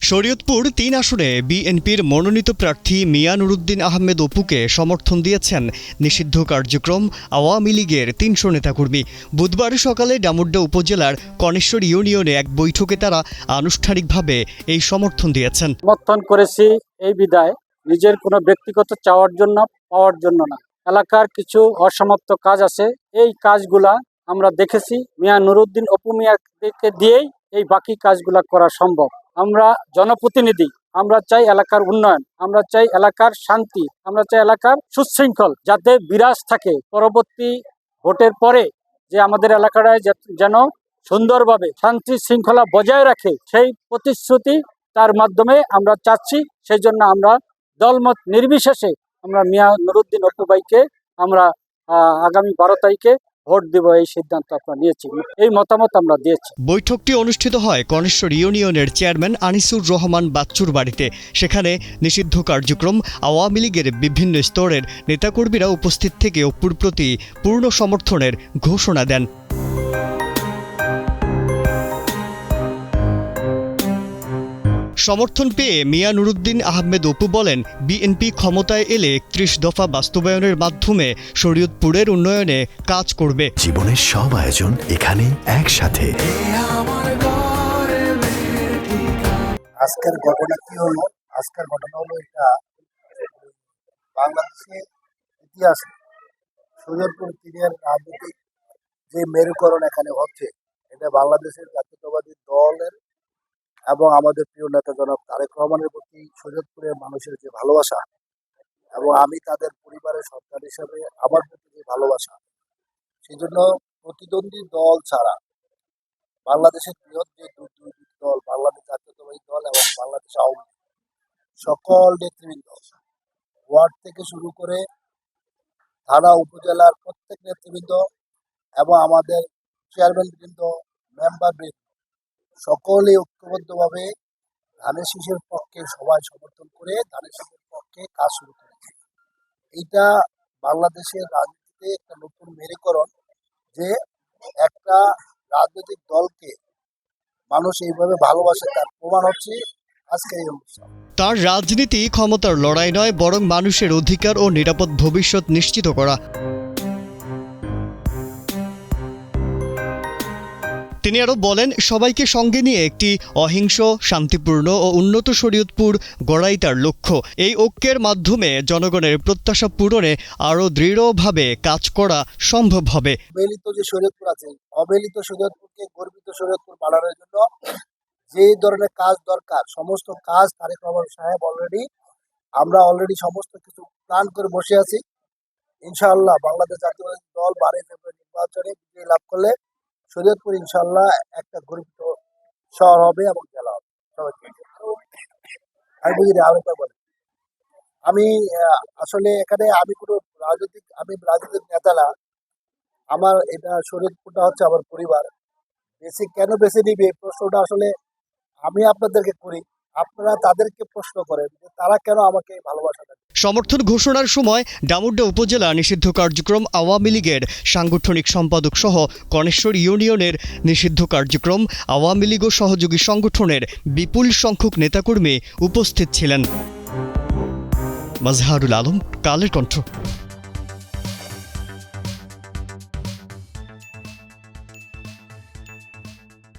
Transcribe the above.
শরীয়তপুর ৩ আসনে বিএনপির মনোনীত প্রার্থী মিয়া নুরুদ্দিন আহমেদ অপুকে সমর্থন দিয়েছেন নিষিদ্ধ কার্যক্রম আওয়ামী লীগের ৩০০ নেতাকর্মী। বুধবার সকালে ডামুড্যা উপজেলার কনেশ্বর ইউনিয়নে এক বৈঠকে তারা আনুষ্ঠানিকভাবে এই সমর্থন দিয়েছেন। সমর্থন করেছি এই বিদায় নিজের কোনো ব্যক্তিগত চাওয়ার জন্য পাওয়ার জন্য না। এলাকার কিছু অসমাপ্ত কাজ আছে, এই কাজগুলা আমরা দেখেছি মিয়া নুরুদ্দিন অপু মিয়াকে দিয়েই এই বাকি কাজগুলা করা সম্ভব। আমরা জনপ্রতিনিধি, আমরা চাই এলাকার উন্নয়ন, আমরা চাই এলাকার শান্তি, আমরা চাই এলাকার সুশৃঙ্খল যাতে বিরাজ থাকে। পরবর্তী ভোটের পরে যে আমাদের এলাকাটায় যেন সুন্দরভাবে শান্তি শৃঙ্খলা বজায় রাখে, সেই প্রতিশ্রুতি তার মাধ্যমে আমরা চাচ্ছি। সেই জন্য আমরা দলমত নির্বিশেষে আমরা মিয়া নুরুদ্দিন অপু ভাইকে আমরা আগামী 12 তারিখে ভোট দেব, এই সিদ্ধান্ত আমরা নিয়েছি, এই মতামত আমরা দিয়েছি। বৈঠকটি অনুষ্ঠিত হয় কনেশ্বর ইউনিয়নের চেয়ারম্যান আনিসুর রহমান বাচ্চুর বাড়িতে। সেখানে নিষিদ্ধ কার্যক্রম আওয়ামী লীগের বিভিন্ন স্তরের নেতাকর্মীরা উপস্থিত থেকে অপুর প্রতি পূর্ণ সমর্থনের ঘোষণা দেন। সমর্থন পেয়ে মিয়া নুরুদ্দিন আহমেদ অপু বলেন, বিএনপি ক্ষমতায় এলে 31 দফা বাস্তবায়নের মাধ্যমে শরীয়তপুরের উন্নয়নে কাজ করবে। জীবনের সব আয়োজন এখানে একসাথে। আজকের ঘটনা কি হলো? আজকের ঘটনা হলো এটা বাংলাদেশের ইতিহাসে শরীয়তপুর তীরের রাজনৈতিক যে মেরুকরণ এখানে হচ্ছে, এটা বাংলাদেশের জাতীয়তাবাদী দলের এবং আমাদের প্রিয় নেতা জনাব তারেক রহমানের প্রতি শরীয়তপুরের মানুষের যে ভালোবাসা এবং আমি তাদের পরিবারের সন্তান হিসাবে আমার প্রতি যে ভালোবাসা, সেই জন্য প্রতিদ্বন্দ্বী দল ছাড়া বাংলাদেশের বৃহৎ যে দুটি দল, বাংলাদেশ জাতীয়তাবাদী দল এবং বাংলাদেশ আওয়ামী লীগ, সকল নেতৃবৃন্দ ওয়ার্ড থেকে শুরু করে থানা উপজেলার প্রত্যেক নেতৃবৃন্দ এবং আমাদের চেয়ারম্যানবৃন্দ, মেম্বারবৃন্দ সকলেই ঐক্যবদ্ধভাবে ধানের শীষের পক্ষে সবাই সমর্থন করে ধানের শীষের পক্ষে কাজ শুরু করেছে। এইটা বাংলাদেশের রাজনীতিতে একটা নতুন মেরুকরণ, যে একটা রাজনৈতিক দলকে মানুষ এইভাবে ভালোবাসে, তার প্রমাণ হচ্ছে আজকে এই অনুষ্ঠান। তার রাজনীতি ক্ষমতার লড়াই নয়, বরং মানুষের অধিকার ও নিরাপদ ভবিষ্যৎ নিশ্চিত করা। তিনি আরও বলেন, সবাইকে সঙ্গে নিয়ে একটি অহিংস, শান্তিপূর্ণ ও উন্নত শরীয়তপুর গড়াই তার লক্ষ্য। এই ঐক্যের মাধ্যমে জনগণের প্রত্যাশা পূরণে আরও দৃঢ়ভাবে কাজ করা সম্ভব হবে। অবহেলিত যে শরীয়তপুর আছে, অবহেলিত শরীয়তপুরকে গর্বিত শরীয়তপুর বানানোর জন্য যে ধরনের কাজ দরকার, সমস্ত কাজ তারেক রহমান সাহেব আমরা অলরেডি সমস্ত কিছু প্ল্যান করে বসে আছি। ইনশাআল্লাহ বাংলাদেশ জাতীয়তাবাদী দল 12 ফেব্রুয়ারি নির্বাচনে বিজয়ী লাভ করলে শরীয়তপুর ইনশাআল্লাহ একটা গর্বিত শহর হবে এবং জেলা হবে। আমি আসলে এখানে আমি রাজনৈতিক নেতা না, আমার এটা শরীয়তপুরটা হচ্ছে আমার পরিবার। কেন বেছে নিবে প্রশ্নটা আসলে আমি আপনাদেরকে করি, আপনারা তাদেরকে প্রশ্ন করেন যে তারা কেন আমাকে ভালোবাসা দেন। সমর্থন ঘোষণার সময় ডামুড্যা উপজেলা নিষিদ্ধ কার্যক্রম আওয়ামী লীগের সাংগঠনিক সম্পাদক সহ কনেশ্বর ইউনিয়নের নিষিদ্ধ কার্যক্রম আওয়ামী লীগ ও সহযোগী সংগঠনের বিপুল সংখ্যক নেতাকর্মী উপস্থিত ছিলেন। মাজহারুল আলম, কালের কণ্ঠ।